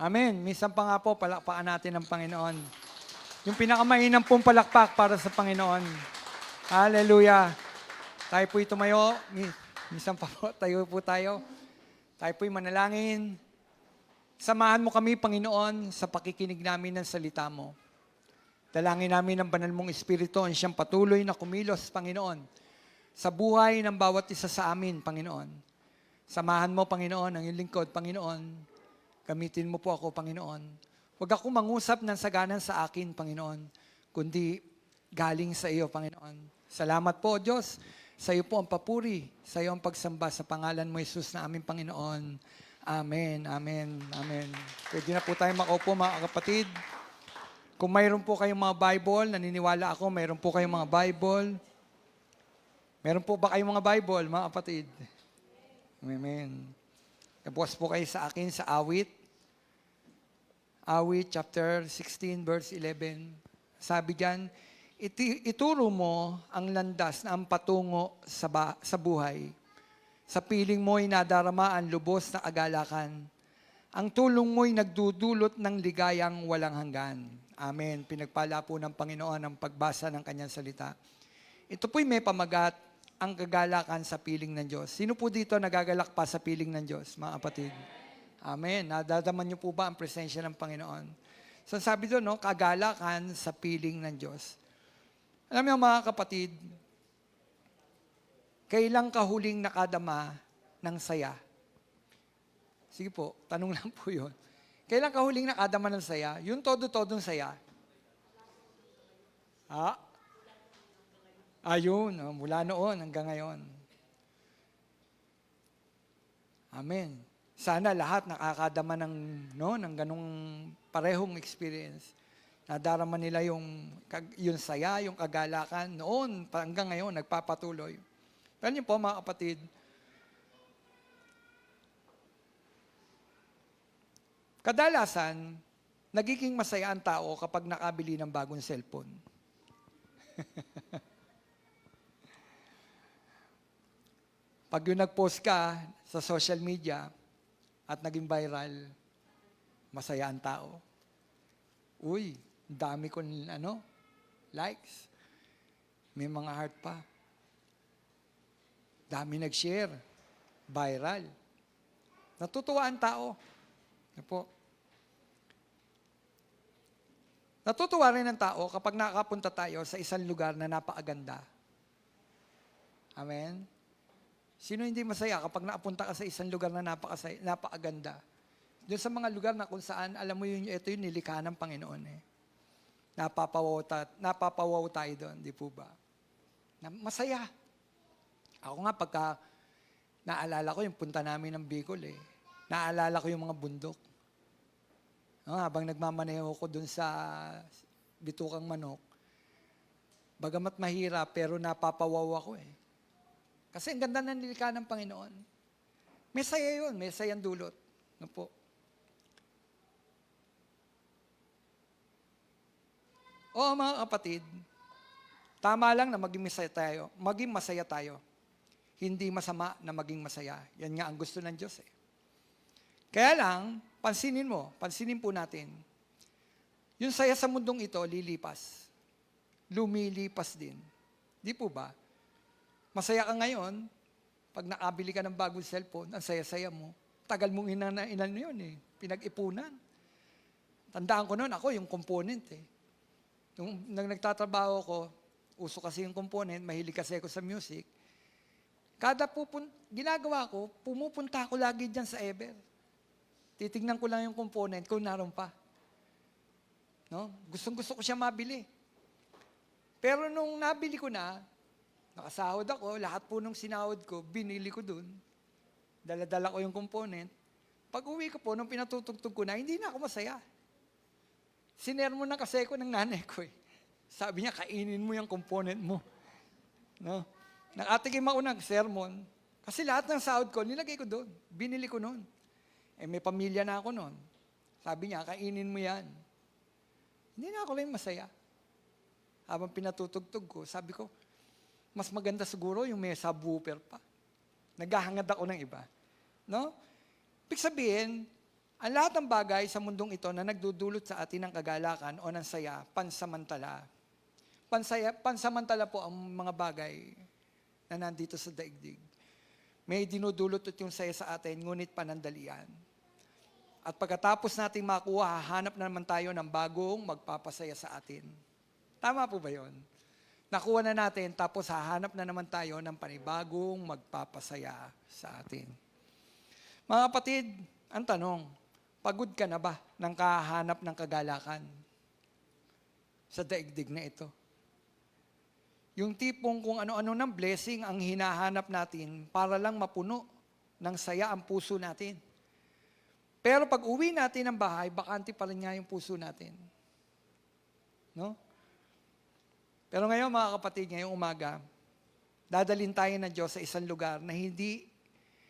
Amen. Minsan pa nga po, palakpakan natin ang Panginoon. Yung pinakamainam pong palakpak para sa Panginoon. Hallelujah. Tayo po'y tumayo. Minsan pa po, tayo po tayo. Tayo po'y manalangin. Samahan mo kami, Panginoon, sa pakikinig namin ng salita mo. Dalangin namin ang banal mong Espiritu ang siyang patuloy na kumilos, Panginoon, sa buhay ng bawat isa sa amin, Panginoon. Samahan mo, Panginoon, ang iyong lingkod, Panginoon. Gamitin mo po ako, Panginoon. Huwag akong mangusap ng saganan sa akin, Panginoon, kundi galing sa iyo, Panginoon. Salamat po, Diyos. Sa iyo po ang papuri, sa iyo ang pagsamba sa pangalan mo, Jesus, na aming Panginoon. Amen, amen, amen. Pwede na po tayo makaupo, mga kapatid. Kung mayroon po kayong mga Bible, naniniwala ako, mayroon po kayong mga Bible. Meron po ba kayong mga Bible, mga kapatid? Amen. Kabukas po kayo sa akin sa Awit. Awit chapter 16, verse 11. Sabi diyan, ituro mo ang landas na ang patungo sa buhay. Sa piling mo'y nadarama ang lubos na agalakan. Ang tulong mo'y nagdudulot ng ligayang walang hanggan. Amen. Pinagpala po ng Panginoon ang pagbasa ng kanyang salita. Ito po'y may pamagat, ang kagalakan sa piling ng Diyos. Sino po dito nagagalak pa sa piling ng Diyos, mga kapatid? Amen. Nadadaman niyo po ba ang presensya ng Panginoon? So sabi doon, no, kagalakan sa piling ng Diyos. Alam niyo, mga kapatid, kailan ka huling nakadama ng saya? Sige po, tanong lang po yun. Kailan ka huling nakadama ng saya? Yung todo-todong saya? Ayun, mula noon hanggang ngayon. Amen. Sana lahat nakakadama ng ganung parehong experience. Nadarama nila yung saya, yung kagalakan noon hanggang ngayon, nagpapatuloy. Pero yun po, mga kapatid, kadalasan, nagiging masaya ang tao kapag nakabili ng bagong cellphone. Pag yung nag-post ka sa social media at naging viral, masaya ang tao. Uy, dami kong likes. May mga heart pa. Dami nag-share. Viral. Natutuwa ang tao. Po. Natutuwa rin ang tao kapag nakakapunta tayo sa isang lugar na napakaganda. Amen? Sino hindi masaya kapag nakapunta ka sa isang lugar na napakaganda? Doon sa mga lugar na kung saan, alam mo yun, ito yung nilikha ng Panginoon. Napapawaw tayo doon, di po ba? Masaya. Ako nga, pagka naalala ko yung punta namin ng Bicol, naalala ko yung mga bundok. Habang nagmamaneho ko doon sa Bitukang Manok, bagamat mahirap, pero napapawaw ako Kasi ang ganda ng nilikha ng Panginoon. May saya yun, may sayang dulot. Ano po? Oo, mga kapatid, tama lang na maging masaya tayo. Hindi masama na maging masaya. Yan nga ang gusto ng Diyos Kaya lang, pansinin po natin, yung saya sa mundong ito, lilipas. Lumilipas din. Di po ba? Masaya ka ngayon, pag nakabili ka ng bagong cellphone, ang saya-saya mo. Tagal mong inan yun pinag-ipunan. Tandaan ko noon, ako yung component Nung nagtatrabaho ko, uso kasi yung component, mahilig kasi ako sa music. Kada ginagawa ko, pumupunta ako lagi dyan sa Ever. Titignan ko lang yung component kung naroon pa. No? Gustong-gusto ko siya mabili. Pero nung nabili ko na, nakasahod ako, lahat po nung sinahod ko, binili ko dun. Dala-dala ko yung component. Pag uwi ko po, nung pinatutugtog ko na, hindi na ako masaya. Sinermon na kasi ko ng nanay ko Sabi niya, kainin mo yung component mo. No? Nakatigim ako ng sermon. Kasi lahat ng sahod ko, nilagay ko doon. Binili ko noon. May pamilya na ako noon. Sabi niya, kainin mo yan. Hindi na ako lang masaya. Habang pinatutugtog ko, sabi ko, mas maganda siguro yung may subwoofer pa. Naghahangad ako ng iba. No? Ibig sabihin, Ang lahat ng bagay sa mundong ito na nagdudulot sa atin ng kagalakan o ng saya, pansamantala. Pansamantala po ang mga bagay na nandito sa daigdig. May dinudulot yung saya sa atin, ngunit panandalian. At pagkatapos nating makuha, hahanap na naman tayo ng bagong magpapasaya sa atin. Tama po ba yun? Nakuha na natin, tapos hahanap na naman tayo ng panibagong magpapasaya sa atin. Mga kapatid, ang tanong, pagod ka na ba ng kahanap ng kagalakan sa daigdig na ito? Yung tipong kung ano-ano ng blessing ang hinahanap natin para lang mapuno ng saya ang puso natin. Pero pag uwi natin ng bahay, bakante pa rin nga yung puso natin. No? Pero ngayon mga kapatid, ngayong umaga, dadalhin tayo ng Diyos sa isang lugar na hindi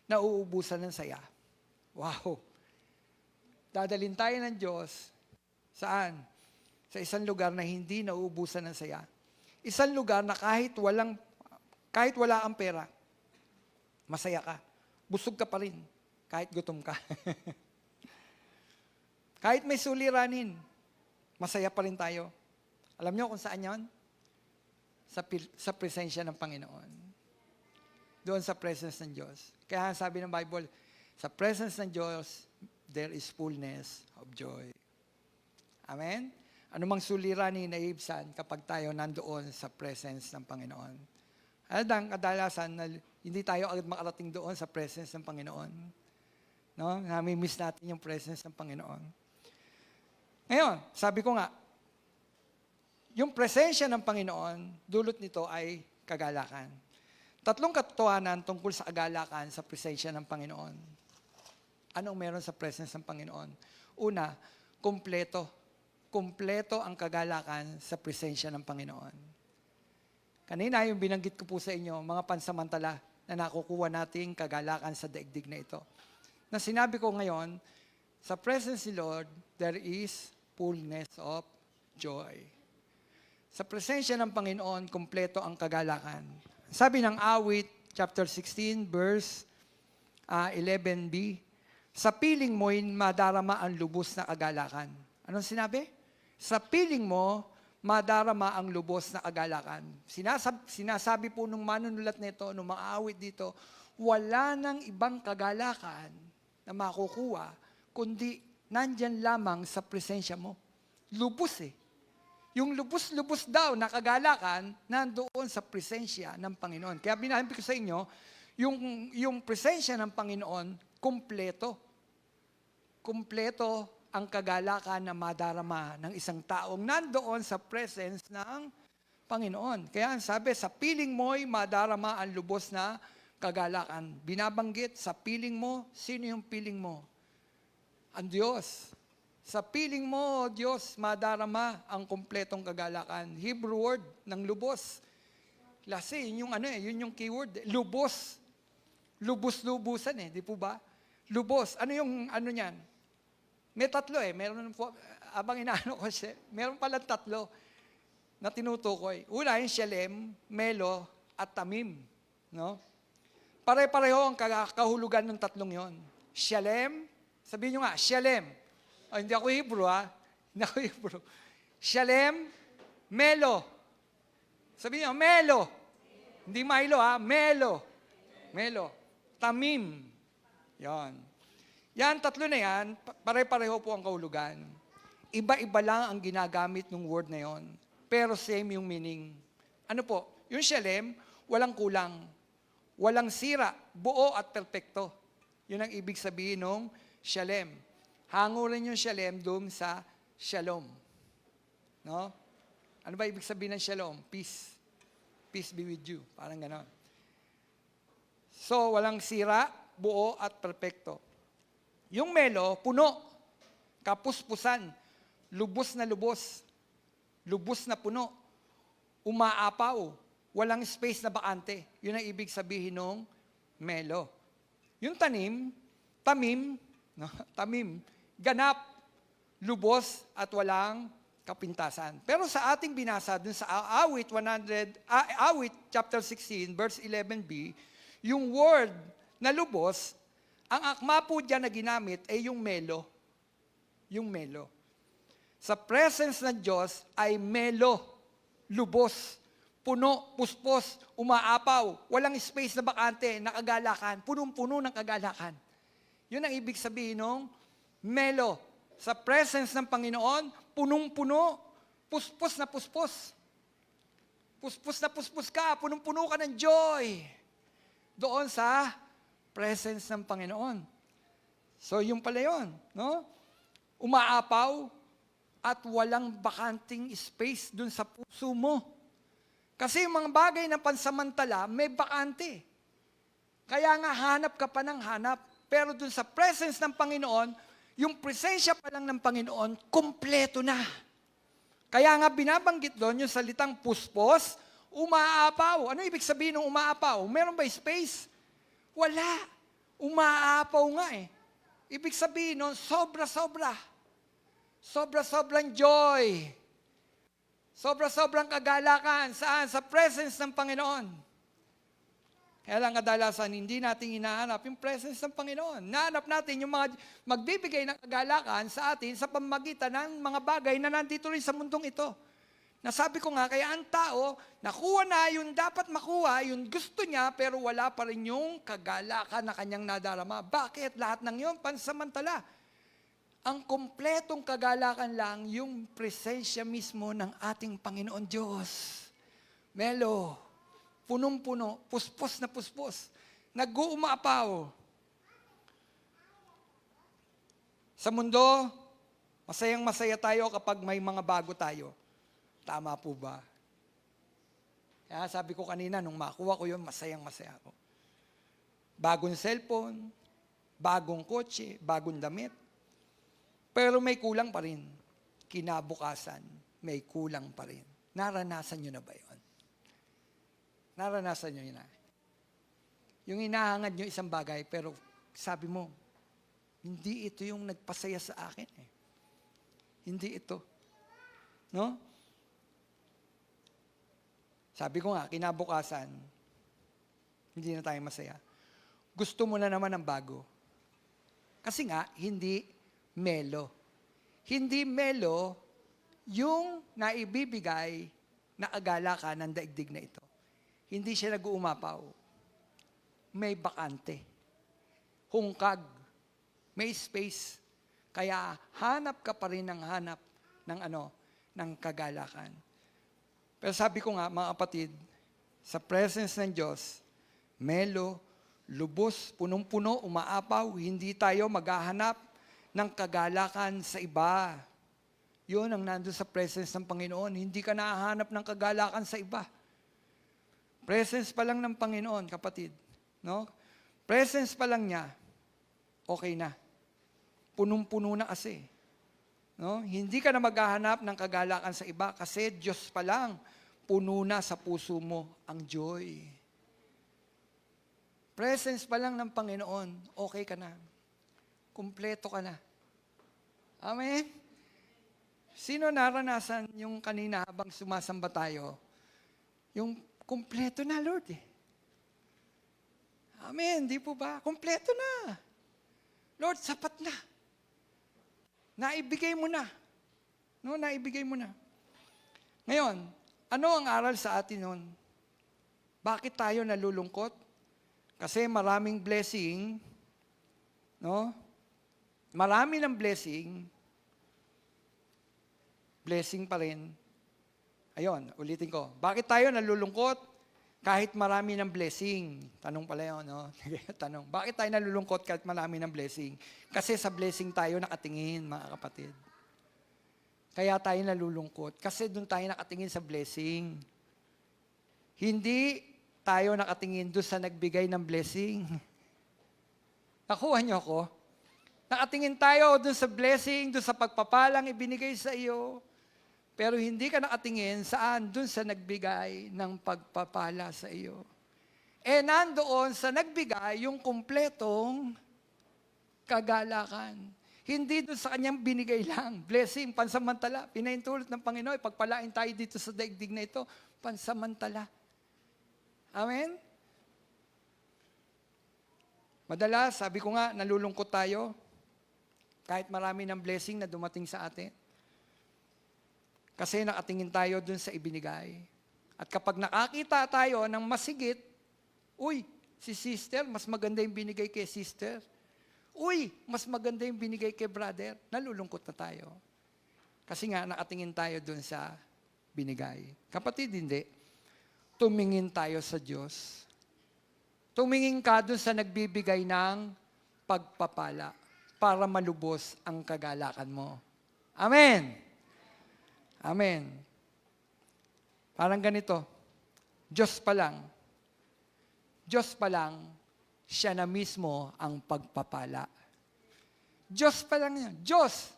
nauubusan ng saya. Wow! Dadalhin tayo ng Diyos, saan? Sa isang lugar na hindi nauubusan ng saya. Isang lugar na kahit wala kang pera, masaya ka. Busog ka pa rin, kahit gutom ka. Kahit may suliranin, masaya pa rin tayo. Alam niyo kung saan yon? Sa presensya ng Panginoon. Doon sa presence ng Diyos. Kaya sabi ng Bible, sa presence ng Diyos, there is fullness of joy. Amen? Anumang suliranin na ibsan kapag tayo nandoon sa presence ng Panginoon. Kadalasan na hindi tayo agad makarating doon sa presence ng Panginoon. No? Nami-miss natin yung presence ng Panginoon. Ngayon, sabi ko nga, yung presensya ng Panginoon, dulot nito ay kagalakan. 3 katotohanan tungkol sa kagalakan sa presensya ng Panginoon. Anong meron sa presence ng Panginoon? Una, kumpleto. Kumpleto ang kagalakan sa presensya ng Panginoon. Kanina, yung binanggit ko po sa inyo, mga pansamantala na nakukuha nating kagalakan sa daigdig na ito. Na sinabi ko ngayon, sa presence ni Lord, there is fullness of joy. Sa presensya ng Panginoon, kumpleto ang kagalakan. Sabi ng Awit, chapter 16, verse 11b, sa piling mo'y madarama ang lubos na kagalakan. Anong sinabi? Sa piling mo, madarama ang lubos na kagalakan. Sinasabi po nung manunulat nito, nung mga awit dito, wala nang ibang kagalakan na makukuha, kundi nandyan lamang sa presensya mo. Lubos eh. Yung lubos-lubos daw na kagalakan, nandoon sa presensya ng Panginoon. Kaya binahampi ko sa inyo, yung presensya ng Panginoon, kumpleto. Kumpleto ang kagalakan na madarama ng isang taong nandoon sa presence ng Panginoon. Kaya sabi, sa piling mo'y madarama ang lubos na kagalakan. Binabanggit, sa piling mo, sino yung piling mo? Ang Diyos. Sa piling mo, Diyos, madarama ang kumpletong kagalakan. Hebrew word ng lubos. Kasi yun yung keyword. Lubos. Lubos-lubusan di po ba? Lubos. Ano yung niyan? May 3 Meron po, abang inaano ko siya, meron palang 3 na tinutukoy. Una, yung Shalem, Melo, at Tamim. No? Pare-pareho ang kahulugan ng 3 yon. Shalem, sabihin nyo nga, Shalem. Hindi ako Hebrew, Hindi ako Hebrew. Shalem, Melo. Sabihin nyo, Melo. Hindi Milo, Melo. Melo. Tamim. Yan. Yan, 3 na yan, pare-pareho po ang kahulugan. Iba-iba lang ang ginagamit ng word na yon, pero same yung meaning. Ano po? Yung Shalem, walang kulang. Walang sira, buo at perpekto. Yun ang ibig sabihin ng Shalem. Hango rin yung Shalem doon sa Shalom. No? Ano ba ibig sabihin ng Shalom? Peace. Peace be with you. Parang ganon. So, walang sira, buo at perpekto. Yung Melo, puno, kapuspusan, lubos na puno, umaapaw, walang space na bakante. Yun ang ibig sabihin ng Melo. Yung Tamim, ganap, lubos at walang kapintasan. Pero sa ating binasa dun sa Awit chapter 16 verse 11b, yung word na lubos, ang akma po dyan na ginamit ay yung Melo. yung melo. Sa presence ng Diyos ay melo, lubos, puno, puspos, umaapaw, walang space na bakante, nakagalakan, punong-puno ng kagalakan. Yun ang ibig sabihin ng melo. Sa presence ng Panginoon, punong-puno, puspos na puspos. Puspos na puspos ka, punong-puno ka ng joy. Doon sa presence ng Panginoon. So, yung pala yun, no? Umaapaw at walang bakanting space dun sa puso mo. Kasi yung mga bagay na pansamantala, may bakante. Kaya nga hanap ka pa ng hanap. Pero dun sa presence ng Panginoon, yung presensya pa lang ng Panginoon, kumpleto na. Kaya nga binabanggit doon yung salitang puspos, umaapaw. Ano ibig sabihin ng umaapaw? Meron ba space? Wala. Umaapaw nga eh. Ibig sabihin nun, sobra-sobra. Sobra-sobrang joy. Sobra-sobrang kagalakan. Saan? Sa presence ng Panginoon. Kaya lang kadalasan, hindi natin hinahanap yung presence ng Panginoon. Nahanap natin yung mga magbibigay ng kagalakan sa atin sa pamamagitan ng mga bagay na nandito rin sa mundong ito. Nasabi ko nga, kaya ang tao, nakuha na yung dapat makuha, yung gusto niya, pero wala pa rin yung kagalakan na kanyang nadarama. Bakit? Lahat ng yun, pansamantala. Ang kompletong kagalakan lang, yung presensya mismo ng ating Panginoon Diyos. Melo. Punong-puno, puspos na puspos, nag-uumapaw. Sa mundo, masayang-masaya tayo kapag may mga bago tayo. Tama po ba? Kaya sabi ko kanina, nung makuha ko yun, masayang-masaya ako. Bagong cellphone, bagong kotse, bagong damit. Pero may kulang pa rin. Kinabukasan, may kulang pa rin. Naranasan nyo na ba yun? Naranasan nyo yun na. Yung hinahangad nyo isang bagay, pero sabi mo, hindi ito yung nagpasaya sa akin eh. Hindi ito. No? Sabi ko nga, kinabukasan, hindi na tayo masaya. Gusto mo na naman ng bago. Kasi nga, hindi melo. Hindi melo yung naibibigay na kagalakan ng daigdig na ito. Hindi siya nag-uumapaw. May bakante. Hungkag. May space. Kaya hanap ka pa rin ng hanap ng kagalakan. Pero sabi ko nga, mga kapatid, sa presence ng Diyos, melo, lubos, punong-puno, umaapaw, hindi tayo maghahanap ng kagalakan sa iba. Yun ang nandun sa presence ng Panginoon. Hindi ka nahahanap ng kagalakan sa iba. Presence pa lang ng Panginoon, kapatid. No? Presence pa lang niya, okay na. Punong-puno na kasi. No? Hindi ka na maghahanap ng kagalakan sa iba kasi Diyos pa lang, puno na sa puso mo ang joy. Presence pa lang ng Panginoon, okay ka na. Kumpleto ka na. Amen? Sino naranasan yung kanina habang sumasamba tayo? Yung kumpleto na, Lord eh. Amen, di po ba? Kumpleto na. Lord, sapat na. Naibigay mo na. No, naibigay mo na. Ngayon, ano ang aral sa atin nun? Bakit tayo nalulungkot? Kasi maraming blessing, no? Marami ng blessing pa rin. Ayun, ulitin ko. Bakit tayo nalulungkot kahit marami ng blessing? Tanong pala yun, no? Tanong. Bakit tayo nalulungkot kahit marami ng blessing? Kasi sa blessing tayo nakatingin, mga kapatid. Kaya tayo nalulungkot. Kasi doon tayo nakatingin sa blessing. Hindi tayo nakatingin doon sa nagbigay ng blessing. Nakuha niyo ako? Nakatingin tayo doon sa blessing, doon sa pagpapalang ibinigay sa iyo. Pero hindi ka nakatingin saan? Doon sa nagbigay ng pagpapala sa iyo. Eh nandoon sa nagbigay yung kumpletong kagalakan. Hindi doon sa kanyang binigay lang. Blessing, pansamantala. Pinaintulot ng Panginoon, pagpalain tayo dito sa daigdig na ito, pansamantala. Amen? Madalas, sabi ko nga, nalulungkot tayo Kahit marami ng blessing na dumating sa atin. Kasi nakatingin tayo dun sa ibinigay. At kapag nakakita tayo ng masigit, uy, si sister, mas maganda yung binigay kay sister. Uy, mas maganda yung binigay kay brother. Nalulungkot na tayo. Kasi nga, nakatingin tayo dun sa binigay. Kapatid, hindi. Tumingin tayo sa Diyos. Tumingin ka dun sa nagbibigay ng pagpapala para malubos ang kagalakan mo. Amen. Amen. Parang ganito. Diyos pa lang, siya na mismo ang pagpapala. Diyos pa lang yan. Diyos.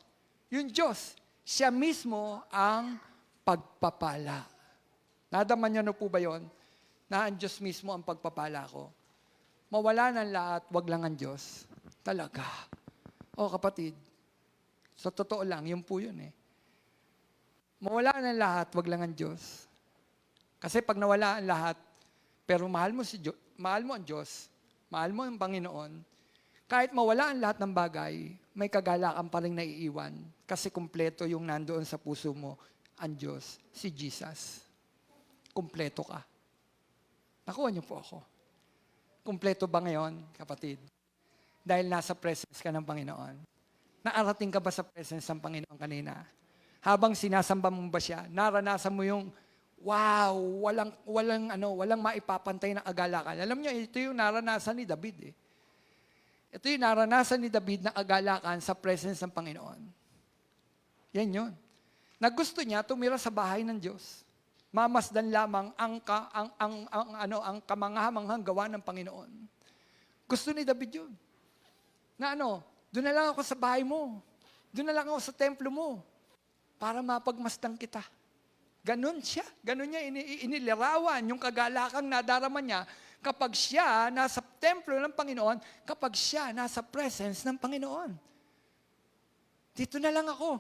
Yung Diyos. Siya mismo ang pagpapala. Nadaman niyo na po ba yun? Na ang Diyos mismo ang pagpapala ko. Mawala ng lahat, wag lang ang Diyos. Talaga. O kapatid, sa totoo lang, yun po yun eh. Mawala ng lahat, wag lang ang Diyos. Kasi pag nawala ang lahat, pero mahal mo ang Diyos, mahal mo ang Panginoon, kahit mawala ang lahat ng bagay, may kagalakan pa rin naiiwan kasi kumpleto yung nandoon sa puso mo, ang Diyos, si Jesus. Kumpleto ka. Nakuha niyo po ako. Kumpleto ba ngayon, kapatid? Dahil nasa presence ka ng Panginoon. Naarating ka ba sa presence ng Panginoon kanina? Habang sinasamba mo ba siya, naranasan mo yung, wow, walang maipapantay na agalakan. Alam niyo, ito yung naranasan ni David eh. Ito yung naranasan ni David na agalakan sa presence ng Panginoon. Yan yun. Nagusto niya tumira sa bahay ng Diyos. Mamasdan lamang ang kamangha-manghang gawa ng Panginoon. Gusto ni David yun. Na doon na lang ako sa bahay mo. Doon na lang ako sa templo mo. Para mapagmasdan kita. Ganun siya. Ganun niya inilarawan yung kagalakang nadarama niya kapag siya nasa templo ng Panginoon, kapag siya nasa presence ng Panginoon. Dito na lang ako.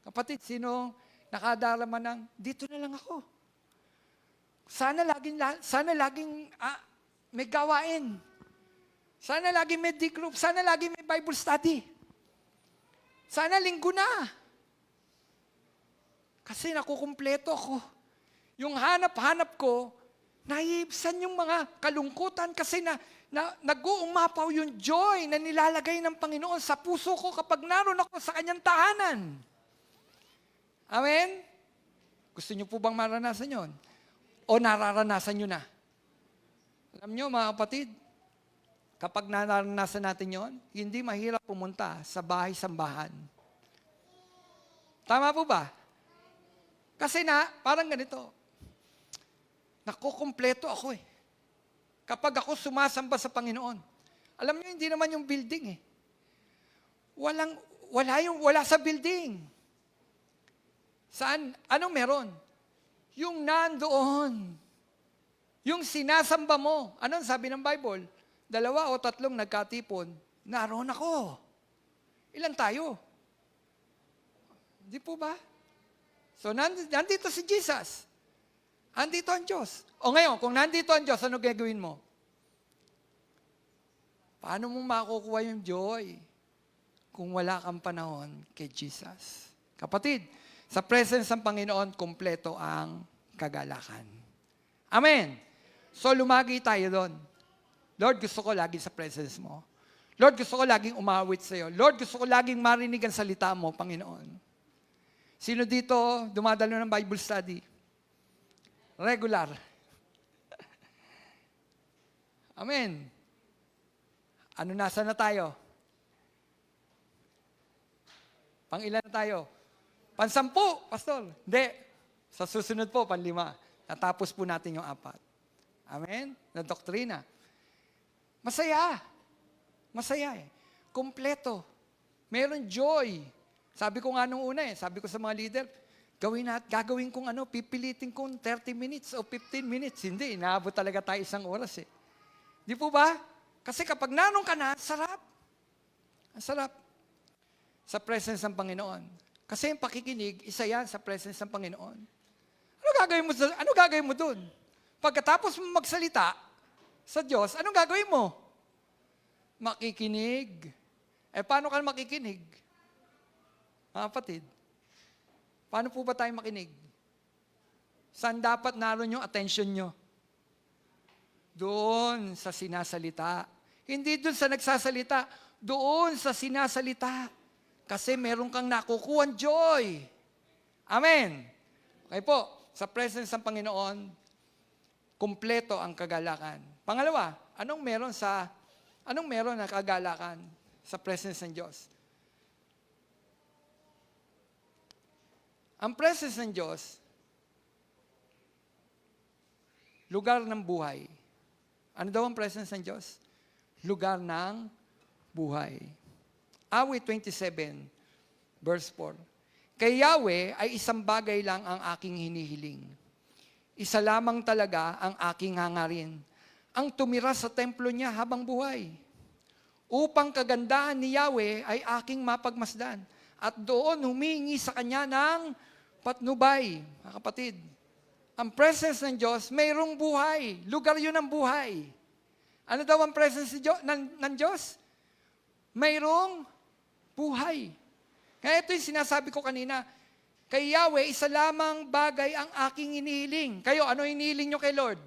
Kapatid, sino nakadarama ng, dito na lang ako. Sana laging may gawain. Sana laging may D-group. Sana laging may Bible study. Sana linggo na. Kasi nakukumpleto ako. Yung hanap-hanap ko, naiibsan yung mga kalungkutan kasi nag-uumapaw yung joy na nilalagay ng Panginoon sa puso ko kapag naroon ako sa kanyang tahanan. Amen? Gusto niyo po bang maranasan yon? O nararanasan nyo na? Alam nyo mga kapatid, kapag naranasan natin yon, hindi mahirap pumunta sa bahay-sambahan. Tama po ba? Kasi parang ganito, nakukumpleto ako eh. Kapag ako sumasamba sa Panginoon. Alam nyo, hindi naman yung building eh. Wala sa building. Saan? Anong meron? Yung nandoon. Yung sinasamba mo. Anong sabi ng Bible? 2 o 3 nagkatipon, naroon ako. Ilan tayo? Di po ba? So, nandito si Jesus. Andito ang Diyos. O ngayon, kung nandito ang Diyos, ano gagawin mo? Paano mo makukuha yung joy kung wala kang panahon kay Jesus? Kapatid, sa presence ng Panginoon, kumpleto ang kagalakan. Amen. So, lumagi tayo doon. Lord, gusto ko lagi sa presence mo. Lord, gusto ko laging umawit sa iyo. Lord, gusto ko laging marinig ang salita mo, Panginoon. Sino dito dumadalo ng Bible study? Regular. Amen. Ano nasa na tayo? Pang-ilan na tayo? Pang-10, Pastor. Hindi. Sa susunod po, pang-5. Natapos po natin yung 4. Amen? Na doktrina. Masaya. Masaya eh. Kompleto. Meron joy. Sabi ko nga nung una sabi ko sa mga leader, gagawin kong pipilitin kong 30 minutes o 15 minutes. Hindi, inaabot talaga tayo 1 oras eh. Di po ba? Kasi kapag nanong ka na, sarap. Ang sarap. Sa presence ng Panginoon. Kasi yung pakikinig, isa yan sa presence ng Panginoon. Ano gagawin mo dun? Pagkatapos mo magsalita sa Diyos, anong gagawin mo? Makikinig. Paano ka makikinig? Mga kapatid, paano po ba tayo makinig? Saan dapat naroon yung attention nyo? Doon sa sinasalita. Hindi doon sa nagsasalita, doon sa sinasalita. Kasi meron kang nakukuhang joy. Amen. Okay po, sa presence ng Panginoon, kumpleto ang kagalakan. Pangalawa, anong meron na kagalakan sa presence ng Diyos? Ang presence ng Diyos, lugar ng buhay. Ano daw ang presence ng Diyos? Lugar ng buhay. Awit 27, verse 4. Kay Yahweh ay isang bagay lang ang aking hinihiling. Isa lamang talaga ang aking hangarin. Ang tumira sa templo niya habang buhay. Upang kagandahan ni Yahweh ay aking mapagmasdan. At doon humingi sa kanya ng patnubay. Mga kapatid, ang presence ng Diyos, mayroong buhay. Lugar yun ng buhay. Ano daw ang presence ng Diyos? Mayroong buhay. Kaya ito yung sinasabi ko kanina, kay Yahweh, isa lamang bagay ang aking inihiling. Kayo, ano inihiling nyo kay Lord?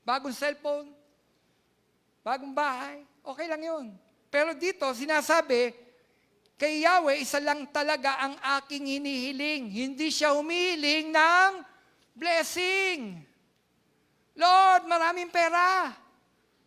Bagong cellphone? Bagong bahay? Okay lang yun. Pero dito, sinasabi, kay Yahweh, isa lang talaga ang aking hinihiling. Hindi siya humihiling ng blessing. Lord, maraming pera.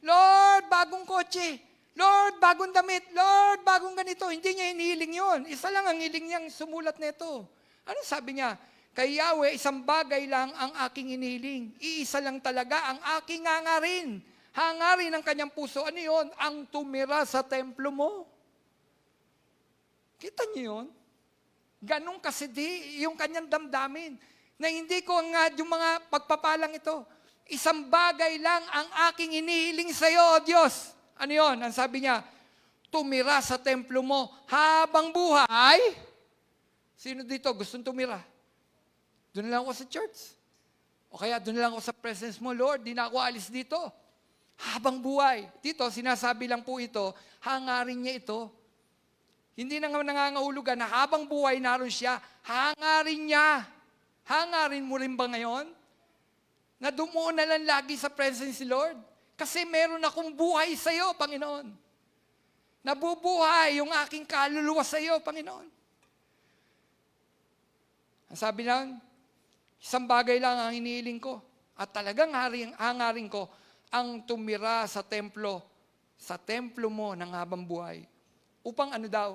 Lord, bagong kotse. Lord, bagong damit. Lord, bagong ganito. Hindi niya hinihiling yun. Isa lang ang hiling niyang sumulat nito. Ano sabi niya? Kay Yahweh, isang bagay lang ang aking hinihiling. Iisa lang talaga ang aking hangarin. Hangarin ng kanyang puso. Ano yun? Ang tumira sa templo mo. Kita niyo yun? Ganun kasi yung kanyang damdamin. Na hindi ko nga yung mga pagpapalang ito. Isang bagay lang ang aking inihiling sa iyo, O Diyos. Ano yun? Ang sabi niya, tumira sa templo mo habang buhay. Sino dito gustong tumira? Doon na lang ako sa church. O kaya doon na lang ako sa presence mo, Lord. Di na ako alis dito. Habang buhay. Dito, sinasabi lang po ito, hangarin niya ito. Hindi na nga nangangahulugan na habang buhay naroon siya, hangarin niya. Hangarin mo rin ba ngayon? Na dumuon na lang lagi sa presence ni Lord? Kasi meron akong buhay sa iyo, Panginoon. Nabubuhay yung aking kaluluwa sa iyo, Panginoon. Ang sabi lang, isang bagay lang ang hinihiling ko. At talagang hangarin ko ang tumira sa templo mo ng habang buhay. Upang ano daw?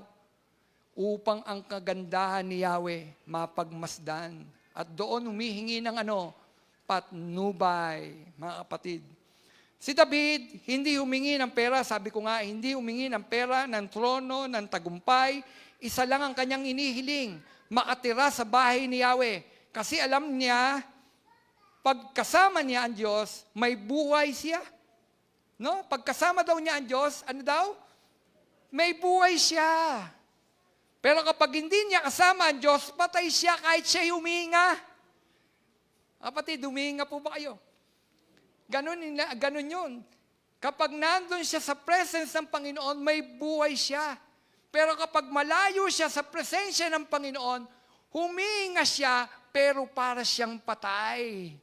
Upang ang kagandahan ni Yahweh mapagmasdan. At doon humihingi ng patnubay, mga kapatid. Si David, hindi humingi ng pera, sabi ko nga, hindi humingi ng pera, ng trono, ng tagumpay. Isa lang ang kanyang inihiling, makatira sa bahay ni Yahweh. Kasi alam niya, pagkasama niya ang Diyos, may buhay siya. No? Pagkasama daw niya ang Diyos, ano daw? May buhay siya. Pero kapag hindi niya kasama ang Diyos, patay siya kahit siya huminga. Kapatid, huminga po ba kayo? Ganun yun. Kapag nandun siya sa presence ng Panginoon, may buhay siya. Pero kapag malayo siya sa presensya ng Panginoon, huminga siya, pero para siyang patay.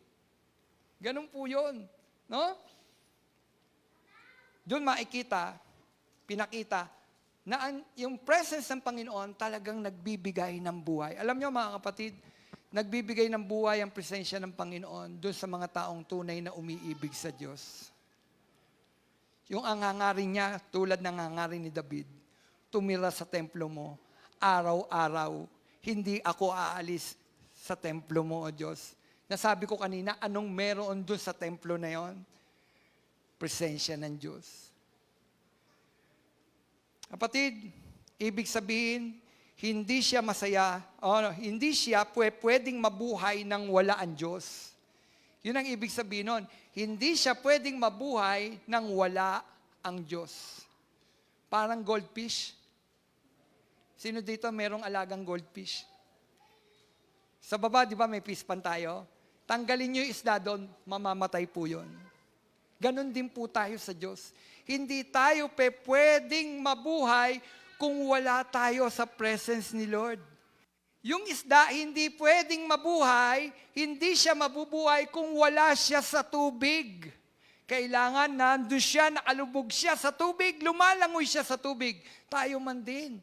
Ganun po yun. No? Doon pinakita, na yung presence ng Panginoon talagang nagbibigay ng buhay. Alam niyo mga kapatid, nagbibigay ng buhay ang presensya ng Panginoon doon sa mga taong tunay na umiibig sa Diyos. Yung ang hangarin niya, tulad ng hangarin ni David, tumira sa templo mo, araw-araw, hindi ako aalis sa templo mo, O Diyos. Nasabi ko kanina, anong meron doon sa templo na yon? Presensya ng Diyos. Kapatid, ibig sabihin, hindi siya masaya, hindi siya pwedeng mabuhay nang wala ang Diyos. Yun ang ibig sabihin nun. Hindi siya pwedeng mabuhay nang wala ang Diyos. Parang goldfish. Sino dito merong alagang goldfish? Sa baba, di ba may fish pan tayo? Tanggalin nyo yung isda doon, mamamatay po yun. Ganon din po tayo sa Diyos. Hindi tayo pwedeng mabuhay kung wala tayo sa presence ni Lord. Yung isda hindi pwedeng mabuhay, hindi siya mabubuhay kung wala siya sa tubig. Kailangan nandun siya, nakalubog siya sa tubig, lumalangoy siya sa tubig. Tayo man din.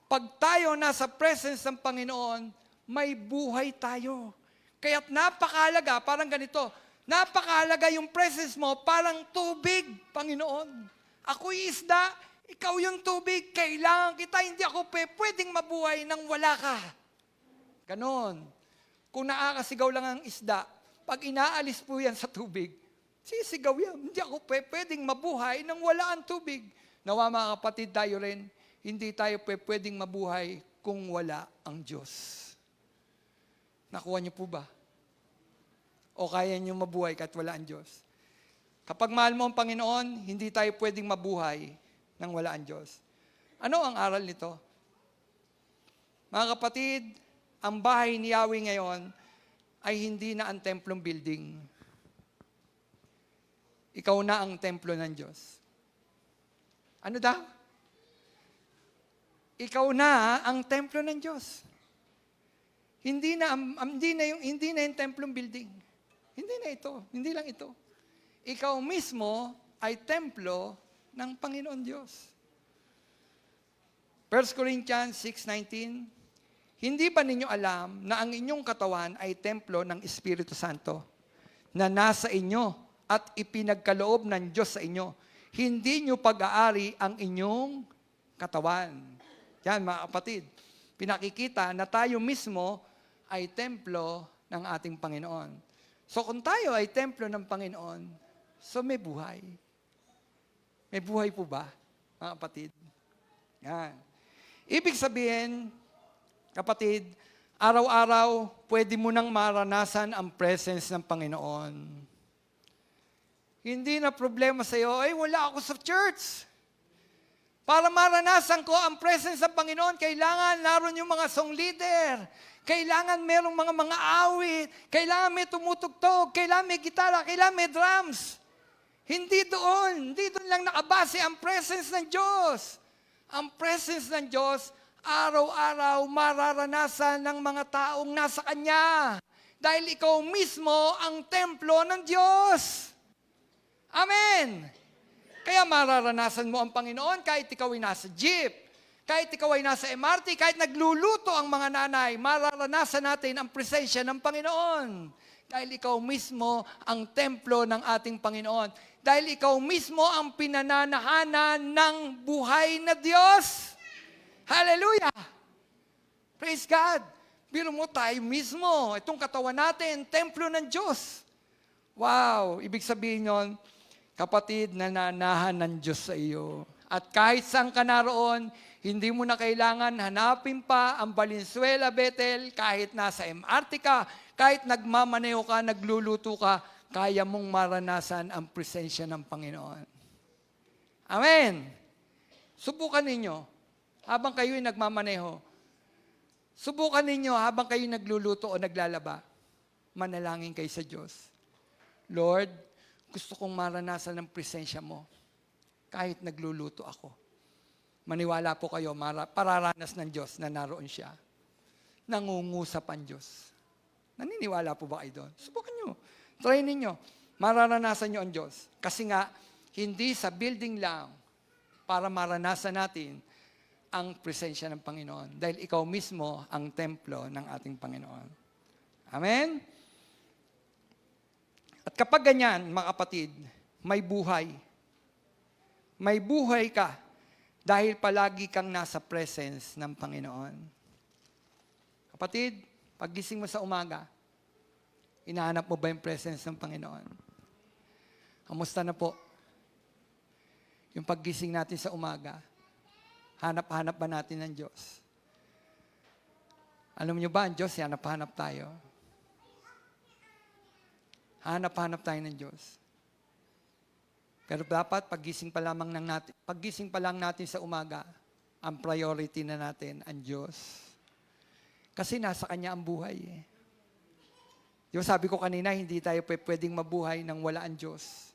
Pag tayo nasa presence ng Panginoon, may buhay tayo. Kaya't napakahalaga, parang ganito, napakahalaga yung presence mo, parang tubig, Panginoon. Ako'y isda, ikaw yung tubig, kailangan kita, hindi ako pwedeng mabuhay nang wala ka. Ganon. Kung nakakasigaw lang ang isda, pag inaalis po yan sa tubig, sisigaw yan. Hindi ako pwedeng mabuhay nang wala ang tubig. Nawa mga kapatid, tayo rin, hindi tayo pwedeng mabuhay kung wala ang Diyos. Nakuha niyo po ba? O kaya niyo mabuhay kahit wala ang Diyos? Kapag mahal mo ang Panginoon, hindi tayo pwedeng mabuhay nang wala ang Diyos. Ano ang aral nito? Mga kapatid, ang bahay ni Yahweh ngayon ay hindi na ang templong building. Ikaw na ang templo ng Diyos. Ano daw? Ikaw na ang templo ng Diyos. Hindi na yung templong building. Hindi na ito. Hindi lang ito. Ikaw mismo ay templo ng Panginoon Diyos. 1 Corinthians 6:19, hindi ba ninyo alam na ang inyong katawan ay templo ng Espiritu Santo na nasa inyo at ipinagkaloob ng Diyos sa inyo? Hindi nyo pag-aari ang inyong katawan. Yan mga kapatid, pinakikita na tayo mismo ay templo ng ating Panginoon. So kung tayo ay templo ng Panginoon, so may buhay. May buhay po ba, mga kapatid? Yan. Ibig sabihin, kapatid, araw-araw, pwede mo nang maranasan ang presence ng Panginoon. Hindi na problema sa iyo, ay wala ako sa church. Para maranasan ko ang presence ng Panginoon, kailangan naroon yung mga song leader. Kailangan merong mga awit. Kailangan may tumutugtog. Kailangan may gitara. Kailangan may drums. Hindi doon lang nakabase ang presence ng Diyos. Ang presence ng Diyos, araw-araw mararanasan ng mga taong nasa Kanya. Dahil ikaw mismo ang templo ng Diyos. Amen! Kaya mararanasan mo ang Panginoon kahit ikaw ay nasa jeep, kahit ikaw ay nasa MRT, kahit nagluluto ang mga nanay, mararanasan natin ang presensya ng Panginoon. Dahil ikaw mismo ang templo ng ating Panginoon. Dahil ikaw mismo ang pinananahanan ng buhay na Diyos. Hallelujah! Praise God! Biro mo tayo mismo, itong katawan natin, templo ng Diyos. Wow! Ibig sabihin nun, kapatid, nananahan ng Diyos sa iyo. At kahit saan ka naroon, hindi mo na kailangan hanapin pa ang Valenzuela Bethel, kahit nasa MRT ka, kahit nagmamaneho ka, nagluluto ka, kaya mong maranasan ang presensya ng Panginoon. Amen! Subukan ninyo, habang kayo'y nagmamaneho, subukan ninyo habang kayo'y nagluluto o naglalaba, manalangin kayo sa Diyos. Lord, gusto kong maranasan ng presensya mo kahit nagluluto ako. Maniwala po kayo, pararanas ng Diyos na naroon siya. Nangungusap ang Diyos. Naniniwala po ba kayo doon? Subukan nyo. Try ninyo. Mararanasan nyo ang Diyos. Kasi nga, hindi sa building lang para maranasan natin ang presensya ng Panginoon. Dahil ikaw mismo ang templo ng ating Panginoon. Amen? At kapag ganyan, mga kapatid, may buhay. May buhay ka dahil palagi kang nasa presence ng Panginoon. Kapatid, paggising mo sa umaga, hinahanap mo ba yung presence ng Panginoon? Kamusta na po? Yung paggising natin sa umaga, hanap-hanap ba natin ng Diyos? Alam niyo ba, ang Diyos, hanap-hanap tayo. Hanap-hanap tayo ng Diyos. Pero dapat paggising pa lang natin sa umaga, ang priority na natin ang Diyos. Kasi nasa Kanya ang buhay eh. Yung sabi ko kanina, hindi tayo pwedeng mabuhay nang wala ang Diyos.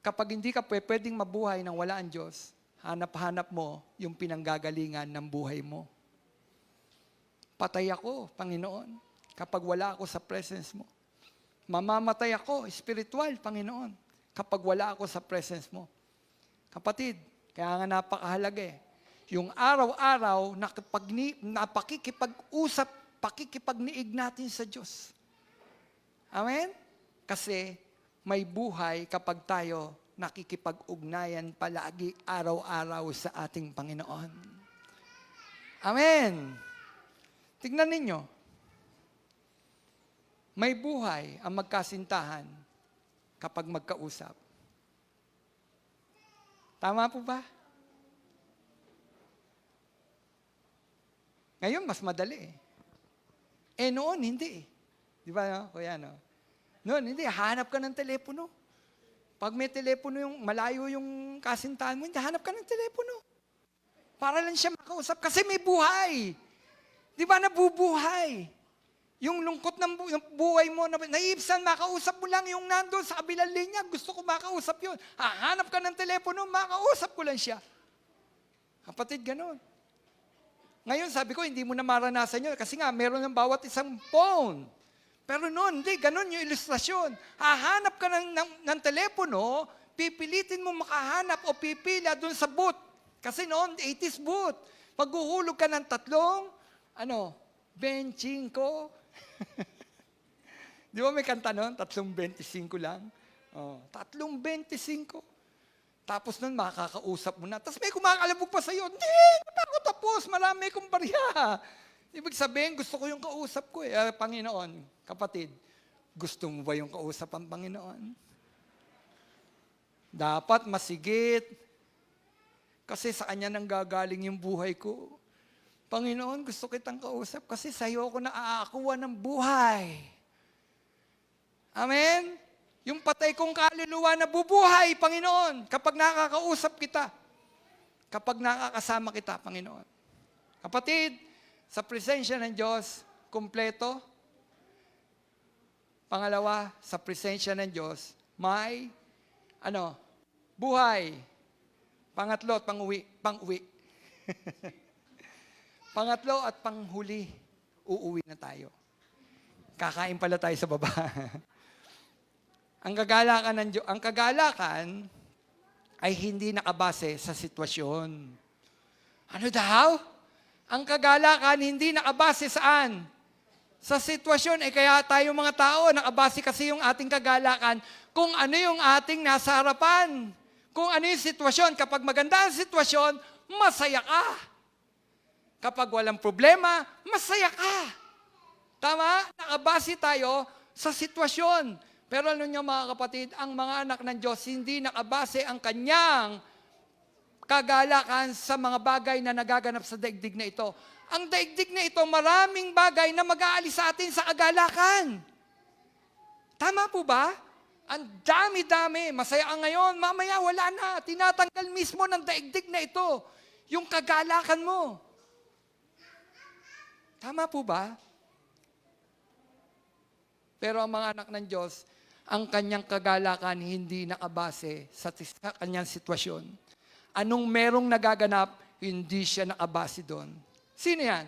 Kapag hindi ka pwedeng mabuhay nang wala ang Diyos, hanap-hanap mo yung pinanggagalingan ng buhay mo. Patay ako, Panginoon, kapag wala ako sa presence mo. Mamamatay ako, spiritual, Panginoon, kapag wala ako sa presence mo. Kapatid, kaya nga napakahalaga yung araw-araw na pakikipag-usap, pakikipagniig natin sa Diyos. Amen? Kasi may buhay kapag tayo nakikipag-ugnayan palagi araw-araw sa ating Panginoon. Amen. Tignan ninyo. May buhay ang magkasintahan kapag magkausap. Tama po ba? Ngayon, mas madali noon, hindi Di ba, no? Kuya, no? Noon, hindi. Hanap ka ng telepono. Pag may telepono malayo yung kasintahan mo, hindi, hanap ka ng telepono. Para lang siya makausap. Kasi may buhay. Di ba, nabubuhay? Yung lungkot ng buhay mo, naiibsan, makausap mo lang yung nandun sa kabilang linya. Gusto ko makausap yun. Hanap ka ng telepono, makausap ko lang siya. Kapatid, ganun. Ngayon, sabi ko, hindi mo na maranasan yun. Kasi nga, meron ng bawat isang phone. Pero noon, hindi, ganun yung ilustrasyon. Hahanap ka ng telepono, pipilitin mo makahanap o pipila dun sa booth. Kasi noon, 80s booth. Maghuhulog ka ng 25. Di ba may kanta noon? 3.25 lang. 3.25. Tapos nun, makakausap mo na. Tapos may kumakalabog pa sa'yo. Hindi, ako tapos. Marami kong barya. Ibig sabihin, gusto ko yung kausap ko Panginoon, kapatid, gusto mo ba yung kausap ang Panginoon? Dapat masigit. Kasi sa Kanya nang gagaling yung buhay ko. Panginoon, gusto kitang kausap kasi sa'yo ako naaakuha ng buhay. Amen? Yung patay kong kaluluwa na bubuhay, Panginoon, kapag nakakausap kita. Kapag nakakasama kita, Panginoon. Kapatid, sa presensya ng Diyos, kumpleto. Pangalawa, sa presensya ng Diyos, may, buhay. Pangatlo at pang-uwi. Pangatlo at panghuli, uuwi na tayo. Kakain pala tayo sa baba. Ang kagalakan ay hindi nakabase sa sitwasyon. Ano daw? Ang kagalakan hindi nakabase saan? Sa sitwasyon. Kaya tayo mga tao, nakabase kasi yung ating kagalakan kung ano yung ating nasa harapan. Kung ano yung sitwasyon. Kapag maganda ang sitwasyon, masaya ka. Kapag walang problema, masaya ka. Tama? Nakabase tayo sa sitwasyon. Pero ano nyo mga kapatid, ang mga anak ng Diyos, hindi nakabase ang kanyang kagalakan sa mga bagay na nagaganap sa daigdig na ito. Ang daigdig na ito, maraming bagay na mag-aalis sa atin sa kagalakan. Tama po ba? Ang dami-dami. Masaya ka ngayon, mamaya wala na. Tinatanggal mismo ng daigdig na ito yung kagalakan mo. Tama po ba? Pero ang mga anak ng Diyos, ang kanyang kagalakan hindi nakabase sa kanyang sitwasyon. Anong merong nagaganap, hindi siya nakabase doon. Sino yan?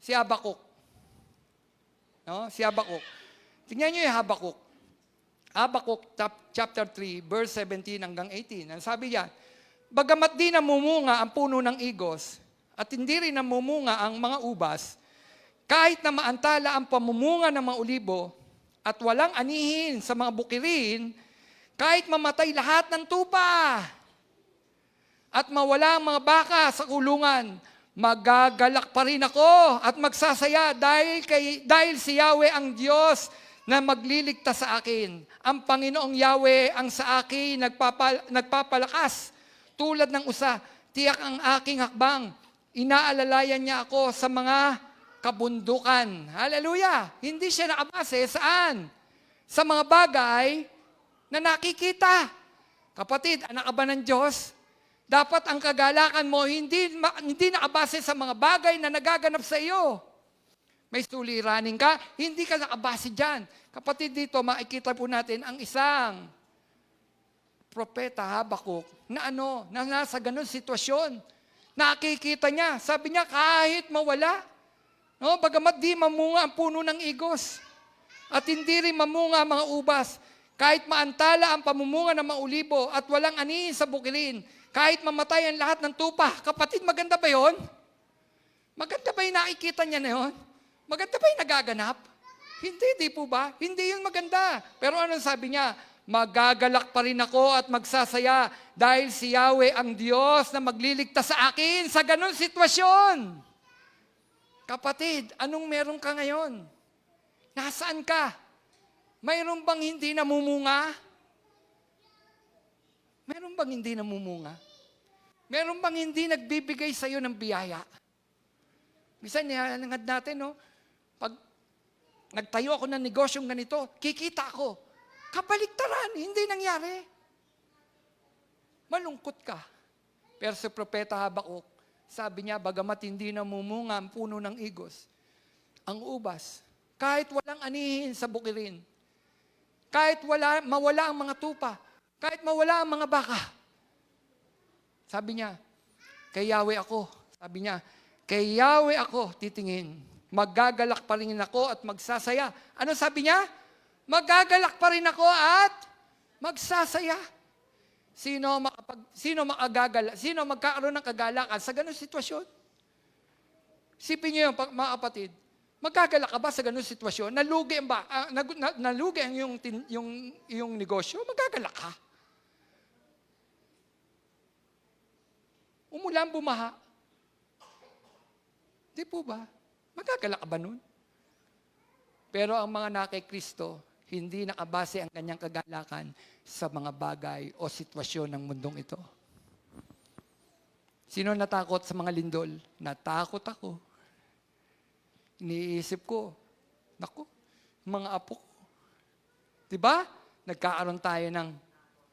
Si Habakuk. No? Si Habakuk. Tingnan niyo yung Habakuk. Habakuk chapter 3, verse 17 hanggang 18. Ang sabi niya, bagamat di namumunga ang puno ng igos, at hindi rin namumunga ang mga ubas, kahit na maantala ang pamumunga ng mga ulibo, at walang anihin sa mga bukirin, kahit mamatay lahat ng tupa, at mawala ang mga baka sa kulungan, magagalak pa rin ako at magsasaya dahil si Yahweh ang Diyos na magliligtas sa akin. Ang Panginoong Yahweh ang sa akin nagpapalakas. Tulad ng usa, tiyak ang aking hakbang. Inaalalayan niya ako sa mga kabundukan. Hallelujah! Hindi siya nakabase saan? Sa mga bagay na nakikita. Kapatid, anak ka ba ng Diyos? Dapat ang kagalakan mo hindi nakabase sa mga bagay na nagaganap sa iyo. May suliranin ka, hindi ka nakabase dyan. Kapatid, dito makikita po natin ang isang propeta, Habakuk, na nasa ganun sitwasyon. Nakikita niya, sabi niya, kahit mawala, No, bagamat di mamunga ang puno ng igos at hindi rin mamunga ang mga ubas, kahit maantala ang pamumunga ng mga ulibo at walang anihin sa bukirin, kahit mamatay ang lahat ng tupa. Kapatid, maganda ba yon? Maganda ba yung nakikita niya na yun? Maganda ba yung nagaganap? Hindi, di po ba? Hindi yun maganda. Pero anong sabi niya? Magagalak pa rin ako at magsasaya dahil si Yahweh ang Diyos na magliligtas sa akin sa ganun sitwasyon. Kapatid, anong meron ka ngayon? Nasaan ka? Mayroon bang hindi namumunga? Meron bang hindi namumunga? Meron bang hindi nagbibigay sa iyo ng biyaya? Minsan, nangad natin, no? Pag nagtayo ako ng negosyong ganito, kikita ako. Kabaliktaran, hindi nangyari. Malungkot ka. Pero si Propeta Habakuk, sabi niya, bagamat hindi namumunga ang puno ng igos, ang ubas, kahit walang anihin sa bukirin, kahit mawala ang mga tupa, kahit mawala ang mga baka, sabi niya, kay Yahweh ako, sabi niya, kay Yahweh ako titingin, magagalak pa rin ako at magsasaya. Ano sabi niya? Magagalak pa rin ako at magsasaya. Sino magkakaroon ng kagalakan sa ganung sitwasyon? Sipin niyo yung mga kapatid, magkagalak ka ba sa ganung sitwasyon? Nalugi ba? Nalugi ang yung negosyo? Magagalak ka? Umulan, bumaha. Di po ba? Magagalak ka ba nun? Pero ang mga nakay Kristo, hindi nakabase ang kanyang kagalakan sa mga bagay o sitwasyon ng mundong ito. Sino natakot sa mga lindol? Natakot ako. Iniisip ko, naku, mga apo ko. Diba? Nagkaaroon tayo ng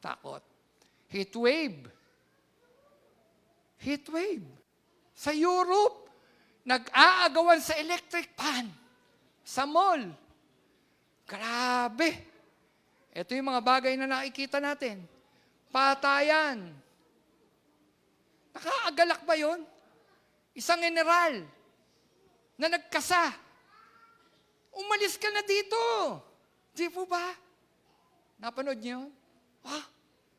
takot. Heat wave. Heat wave. Sa Europe, nag-aagawan sa electric fan. Sa mall. Grabe. Ito yung mga bagay na nakikita natin. Patayan. Nakaagalak ba yun? Isang general na nagkasa. Umalis ka na dito. Di po ba? Napanood niyo?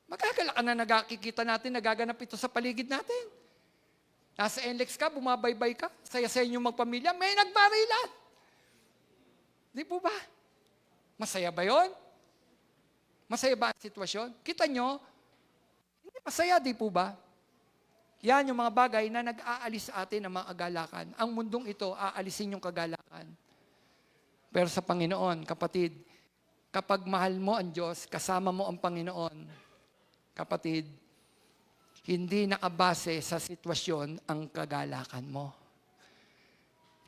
Magagalak ka na nagkikita natin, nagaganap ito sa paligid natin. Nasa NLEX ka, bumabaybay ka, saya-saya inyong magpamilya, may nagbarilan. Di po ba? Masaya ba yon? Masaya ba ang sitwasyon? Kita nyo, hindi masaya, di po ba? Yan yung mga bagay na nag-aalis sa atin ng mga kagalakan. Ang mundong ito, aalisin yung kagalakan. Pero sa Panginoon, kapatid, kapag mahal mo ang Diyos, kasama mo ang Panginoon, kapatid, hindi nakabase sa sitwasyon ang kagalakan mo.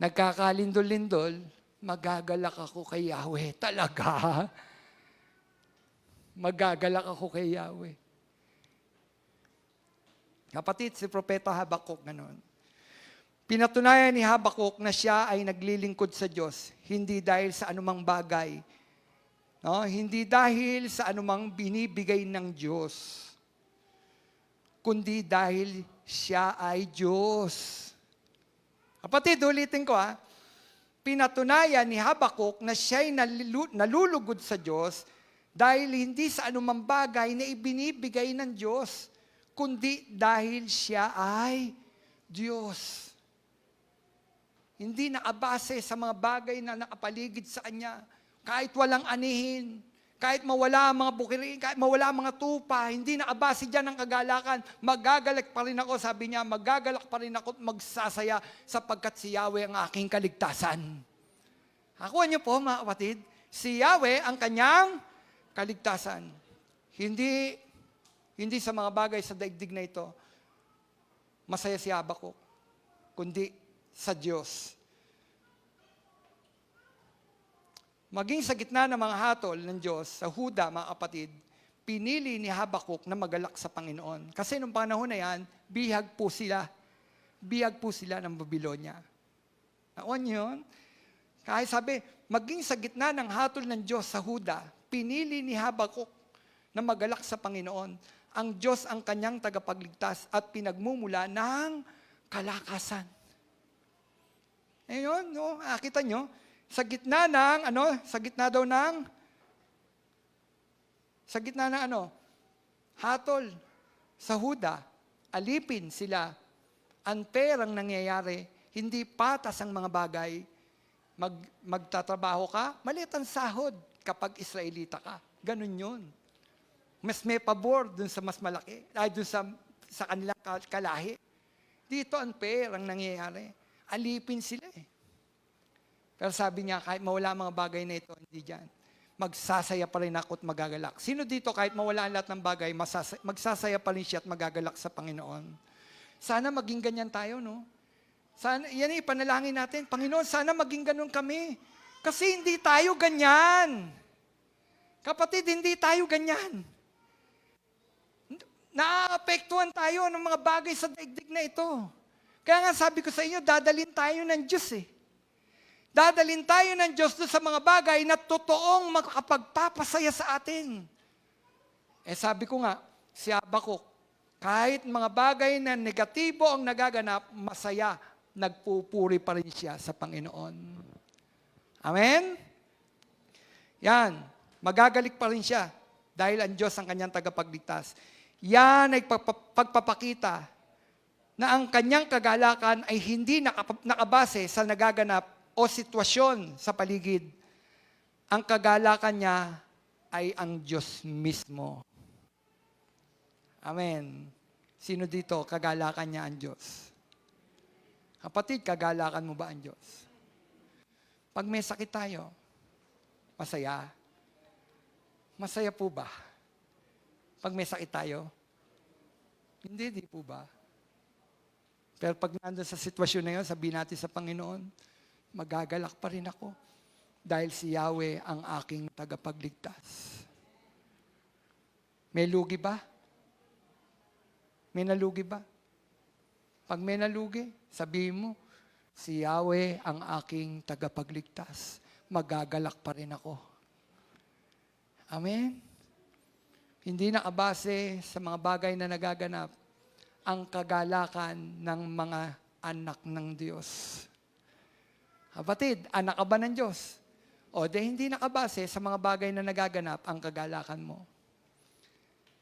Nagkakalindol-lindol, magagalak ako kay Yahweh. Talaga? Magagalak ako kay Yahweh. Kapatid, si Propeta Habakuk ganon. Pinatunayan ni Habakuk na siya ay naglilingkod sa Diyos, hindi dahil sa anumang bagay. No? Hindi dahil sa anumang binibigay ng Diyos, kundi dahil siya ay Diyos. Kapatid, ulitin ko pinatunayan ni Habakuk na siya'y nalulugod sa Diyos dahil hindi sa anumang bagay na ibinibigay ng Diyos, kundi dahil siya ay Diyos. Hindi nakabase sa mga bagay na nakapaligid sa Kanya. Kahit walang anihin, kahit mawala ang mga bukirin, kahit mawala ang mga tupa, hindi nakabase dyan ng kagalakan, magagalak pa rin ako, sabi niya, magagalak pa rin ako at magsasaya sapagkat si Yahweh ang aking kaligtasan. Hakuha niyo po mga kapatid, si Yahweh ang kanyang kaligtasan. Hindi sa mga bagay sa daigdig na ito, masaya si Habakuk, kundi sa Diyos. Maging sa gitna ng mga hatol ng Diyos, sa Huda, mga kapatid, pinili ni Habakuk na magalak sa Panginoon. Kasi nung panahon na yan, bihag po sila. Bihag po sila ng Babylonia. Naon yun? Kahit sabi, maging sa gitna ng hatol ng Diyos sa Huda, pinili ni Habakuk na magalak sa Panginoon. Ang Diyos ang kanyang tagapagligtas at pinagmumula ng kalakasan. Ayun, no, kita nyo, sa gitna ng, sa gitna daw ng, hatol sa Huda, alipin sila, unfair ang nangyayari, hindi patas ang mga bagay, magtatrabaho ka, maliit ang sahod kapag Israelita ka. Ganun yun. Mas may pabor dun sa mas malaki, ay dun sa kanilang kalahi. Dito unfair ang nangyayari. Alipin sila eh. Pero sabi niya, kahit mawala ang mga bagay na ito, hindi dyan. Magsasaya pa rin ako at magagalak. Sino dito kahit mawala ang lahat ng bagay, magsasaya pa rin siya at magagalak sa Panginoon? Sana maging ganyan tayo, no? Sana, yan ang ipanalangin natin. Panginoon, sana maging ganun kami. Kasi hindi tayo ganyan. Kapatid, hindi tayo ganyan. Naaapektuhan tayo ng mga bagay sa daigdig na ito. Kaya nga sabi ko sa inyo, dadalhin tayo ng Diyos eh. Dadalhin tayo ng Diyos doon sa mga bagay na totoong makakapagpapasaya sa atin. Sabi ko nga, si Habakuk, kahit mga bagay na negatibo ang nagaganap, masaya, nagpupuri pa rin siya sa Panginoon. Amen? Yan, magagalik pa rin siya dahil ang Diyos ang kanyang tagapagligtas. Yan ay pagpapakita na ang kanyang kagalakan ay hindi nakabase sa nagaganap o sitwasyon sa paligid. Ang kagalakan niya ay ang Diyos mismo. Amen. Sino dito, kagalakan niya ang Diyos? Kapatid, kagalakan mo ba ang Diyos? Pag may sakit tayo, masaya. Masaya po ba? Pag may sakit tayo? Hindi po ba? Pero pag nandun sa sitwasyon na yun, sabihin natin sa Panginoon, magagalak pa rin ako dahil si Yahweh ang aking tagapagligtas. May lugi ba? May nalugi ba? Pag may nalugi, sabihin mo, si Yahweh ang aking tagapagligtas. Magagalak pa rin ako. Amen? Hindi nakabase sa mga bagay na nagaganap ang kagalakan ng mga anak ng Diyos. Kapatid, anak ka ba ng Diyos? O di hindi nakabase sa mga bagay na nagaganap ang kagalakan mo.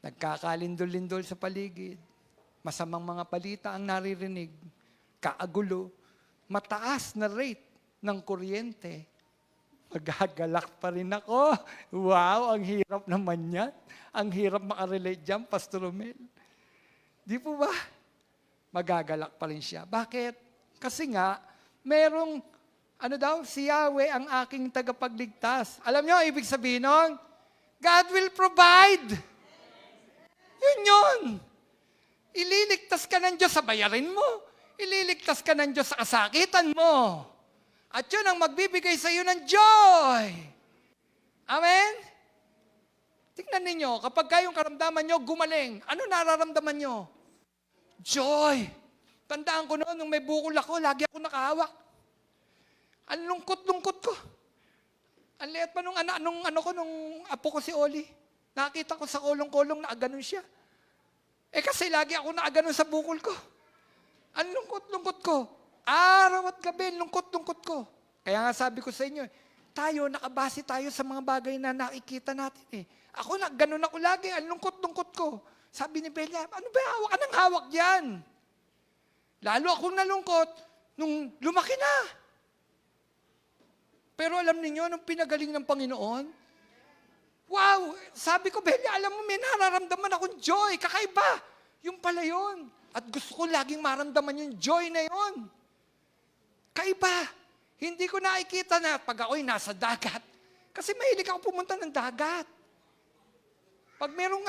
Nagkakalindol-lindol sa paligid, masamang mga balita ang naririnig, kaagulo, mataas na rate ng kuryente, magagalak pa rin ako. Wow, ang hirap naman yan. Ang hirap makarelate dyan, Pastor Romel. Di po ba? Magagalak pa rin siya. Bakit? Kasi nga, merong si Yahweh ang aking tagapagligtas. Alam niyo, ibig sabihin nun, God will provide. Yun. Ililigtas ka ng Diyos sa bayarin mo. Ililigtas ka ng Diyos sa kasakitan mo. At yun ang magbibigay sa iyo ng joy. Amen? Tingnan ninyo, kapag kayong karamdaman nyo gumaling, ano nararamdaman nyo? Joy. Tandaan ko noon, nung may bukol ako, lagi ako nakahawak. Ang lungkot-lungkot ko. Ang liit pa nung apo ko si Oli. Nakita ko sa kulong-kulong na aganon siya. Kasi lagi ako naaganon sa bukol ko. Ang lungkot-lungkot ko. Araw at gabi, lungkot-lungkot ko. Kaya nga sabi ko sa inyo, nakabase tayo sa mga bagay na nakikita natin . Ako ganon ako lagi, ang lungkot-lungkot ko. Sabi ni Bella, ano ba hawak ka ng hawak dyan? Lalo akong nalungkot nung lumaki na. Pero alam niyo nung pinagaling ng Panginoon, wow, sabi ko, Bella, alam mo, may nararamdaman akong joy, kakaiba. Yung pala yun. At gusto ko laging maramdaman yung joy na yun. Kaiba. Hindi ko nakikita na pag ako'y nasa dagat. Kasi mahilig ako pumunta ng dagat. Pag merong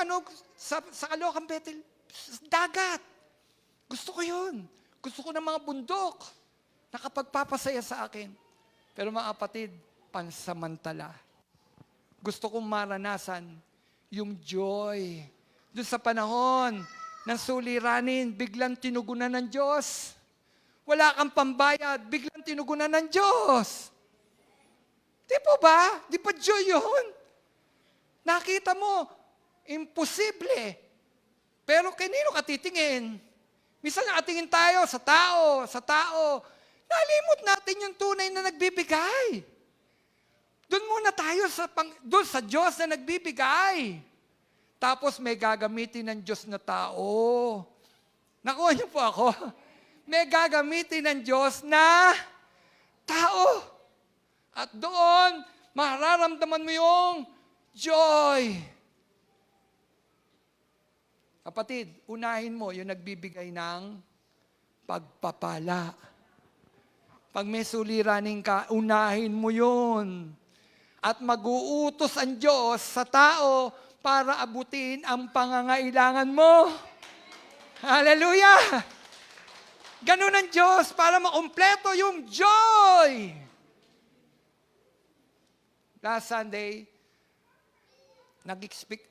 sa Caloocan Bethel, dagat. Gusto ko yun. Gusto ko ng mga bundok na kapagpapasaya sa akin. Pero mga kapatid, pansamantala. Gusto kong maranasan yung joy. Doon sa panahon ng suliranin, biglang tinugunan ng Diyos. Wala kang pambayad, biglang tinugunan ng Diyos. Di po ba? Di pa joy yun? Nakita mo, imposible. Pero kanino ka titingin? Minsan nakatingin tayo sa tao. Nalimot natin yung tunay na nagbibigay. Doon muna tayo doon sa Diyos na nagbibigay. Tapos may gagamitin ng Diyos na tao. Nakuha niyo po ako? May gagamitin ng Diyos na tao. At doon, mararamdaman mo yung joy. Kapatid, unahin mo yung nagbibigay ng pagpapala. Pag may suliranin ka, unahin mo yun. At mag-uutos ang Diyos sa tao para abutin ang pangangailangan mo. Hallelujah! Ganun ang Diyos para makumpleto yung joy. Last Sunday,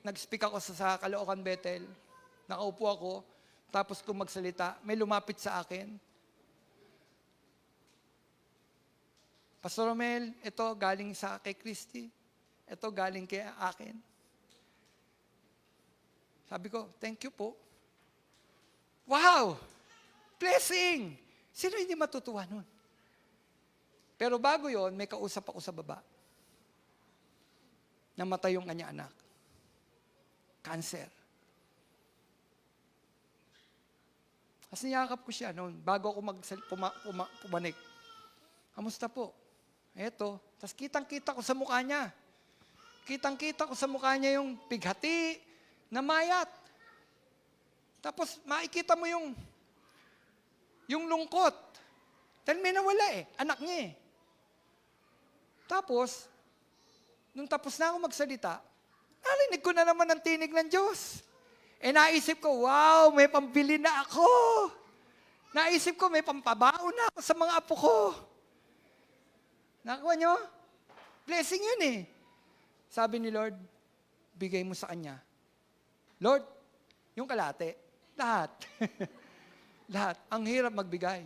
nag-speak ako sa Caloocan Bethel. Nakaupo ako, tapos kung magsalita, may lumapit sa akin. Pastor Romel, ito galing sa kay Christy. Ito galing kay akin. Sabi ko, thank you po. Wow! Blessing! Sino hindi matutuwa nun? Pero bago yon, may kausap ako sa baba. Namatay yung kanya anak. Cancer. Kasi niyakap ko siya noon, bago ako pumanik. Kamusta po? Eto. Tapos kitang-kita ko sa mukha niya. Kitang-kita ko sa mukha niya yung pighati na mayat. Tapos makikita mo yung lungkot. Dahil may nawala anak niya Tapos, nung tapos na ako magsalita, narinig ko na naman ang tinig ng Diyos. Naisip ko, wow, may pambili na ako. Naisip ko, may pampabaon na ako sa mga apo ko. Nakuha nyo? Blessing yun Sabi ni Lord, bigay mo sa kanya. Lord, yung kalate, lahat. Lahat. Ang hirap magbigay.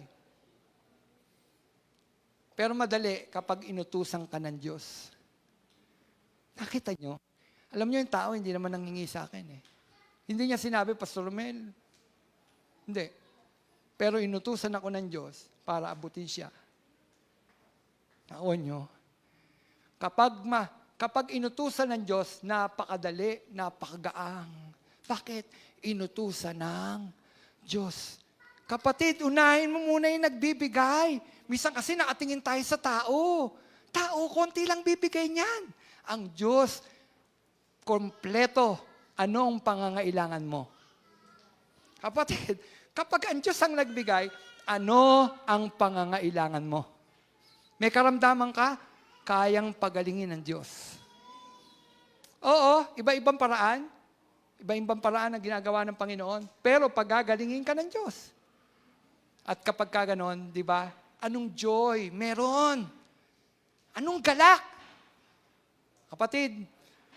Pero madali kapag inutusan ka ng Diyos. Nakita nyo? Alam nyo yung tao, hindi naman nanghingi sa akin Hindi niya sinabi, Pastor Romel. Hindi. Pero inutusan ako ng Diyos para abutin siya. Nakuha nyo? Kapag inutusan ng Diyos, napakadali, napakagaang. Bakit? Inutusan ng Diyos. Kapatid, unahin mo muna yung nagbibigay. Minsan kasi nakatingin tayo sa tao. Tao, konti lang bibigay niyan. Ang Diyos, kompleto. Ano ang pangangailangan mo? Kapatid, kapag ang Diyos ang nagbigay, ano ang pangangailangan mo? May karamdaman ka, kayang pagalingin ng Diyos. Oo, iba-ibang paraan. Iba-ibang paraan ang ginagawa ng Panginoon. Pero pagagalingin ka ng Diyos. At kapag ka ganon, di ba, anong joy meron? Anong galak? Kapatid,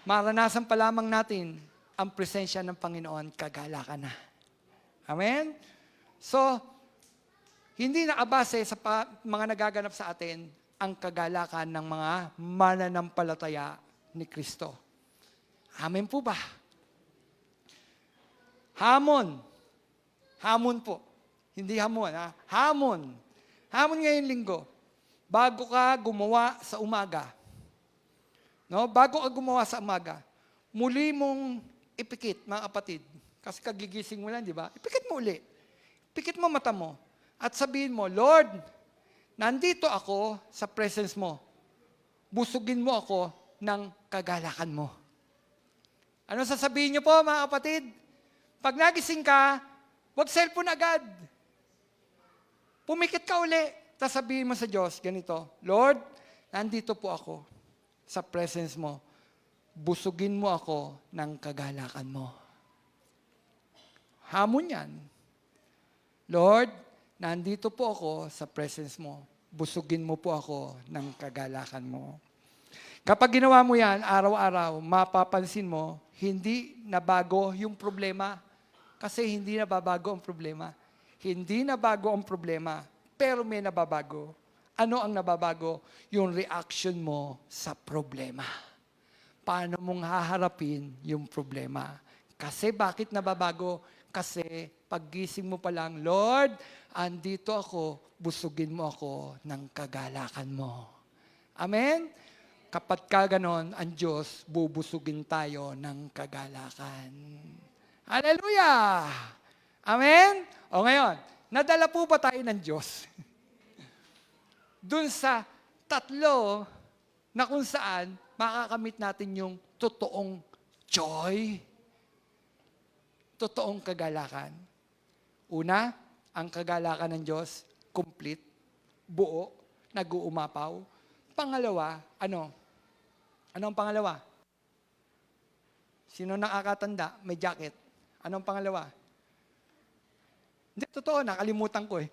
maranasan pa lamang natin ang presensya ng Panginoon, kagalakan na. Amen? So, hindi nakabase sa mga nagaganap sa atin ang kagalakan ng mga mananampalataya ni Kristo. Amen po ba? Hamon. Hamon po. Hindi hamon, Hamon. Hamon ngayong linggo. Bago ka gumawa sa umaga. No? Bago ka gumawa sa umaga, muli mong ipikit, mga kapatid. Kasi kagigising mo lang, di ba? Ipikit mo uli. Pikit mo mata mo. At sabihin mo, Lord, nandito ako sa presence mo. Busugin mo ako ng kagalakan mo. Ano sasabihin niyo po, mga kapatid? Pag nagising ka, huwag cellphone agad. Pumikit ka uli. Tapos sabihin mo sa Diyos, ganito, Lord, nandito po ako sa presence mo. Busugin mo ako ng kagalakan mo. Hamon yan. Lord, nandito po ako sa presence mo. Busugin mo po ako ng kagalakan mo. Kapag ginawa mo yan, araw-araw, mapapansin mo, hindi nabago yung problema. Kasi hindi nababago ang problema. Hindi nabago ang problema, pero may nababago. Ano ang nababago? Yung reaction mo sa problema. Paano mong haharapin yung problema? Kasi bakit nababago? Kasi paggising mo pa lang, Lord, andito ako, busugin mo ako ng kagalakan mo. Amen? Kapag ka ganon, ang Diyos, bubusugin tayo ng kagalakan. Hallelujah! Amen? O ngayon, nadala po ba tayo ng Diyos? Dun sa tatlo na kung saan makakamit natin yung totoong joy, totoong kagalakan. Una, ang kagalakan ng Diyos, complete, buo, nag-uumapaw. Pangalawa, ano? Ano ang pangalawa? Sino nakakatanda? May jacket. Ano ang pangalawa? Hindi, totoo, nakalimutan ko eh.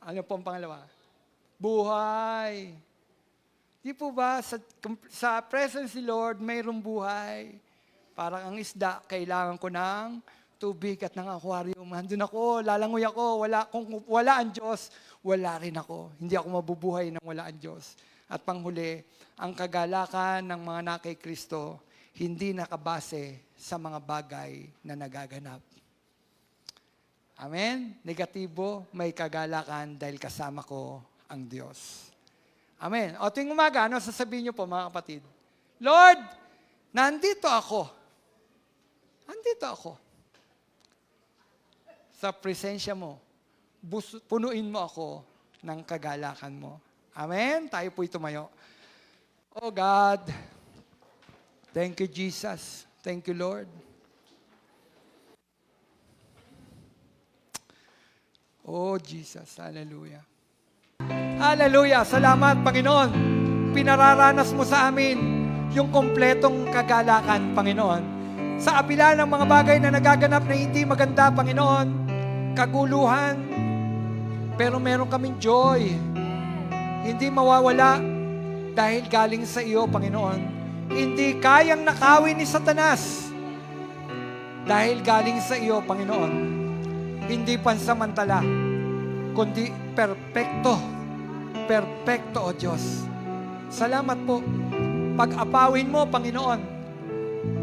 Ano po ang pangalawa? Buhay. Di po ba, sa presence ni Lord, mayroong buhay. Parang ang isda, kailangan ko ng tubig at ng aquarium. Andun ako, lalangoy ako. Kung wala ang Diyos, wala rin ako. Hindi ako mabubuhay nang wala ang Diyos. At panghuli, ang kagalakan ng mga nakay Kristo, hindi nakabase sa mga bagay na nagaganap. Amen? Negatibo, may kagalakan dahil kasama ko ang Diyos. Amen. O tuwing umaga, ano sasabihin niyo po mga kapatid? Lord, nandito ako. Nandito ako. Sa presensya mo, punuin mo ako ng kagalakan mo. Amen? Tayo po'y tumayo. Oh God, thank you Jesus. Thank you Lord. Oh Jesus, hallelujah. Hallelujah, salamat Panginoon. Pinararanas mo sa amin yung kompletong kagalakan, Panginoon. Sa apila ng mga bagay na nagaganap na hindi maganda, Panginoon, kaguluhan, pero meron kaming joy. Hindi mawawala dahil galing sa iyo, Panginoon. Hindi kayang nakawin ni Satanas dahil galing sa iyo, Panginoon. Hindi pansamantala, kundi perpekto. Perpekto, O Diyos. Salamat po. Pag-apawin mo, Panginoon,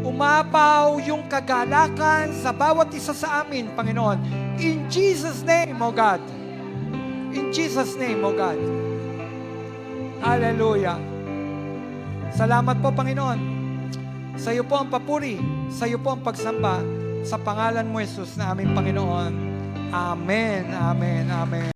umapaw yung kagalakan sa bawat isa sa amin, Panginoon. In Jesus' name, O God. In Jesus' name, O God. Hallelujah. Salamat po, Panginoon. Sa iyo po ang papuri, sa iyo po ang pagsamba, sa pangalan mo, Jesus, na aming Panginoon. Amen, amen, amen.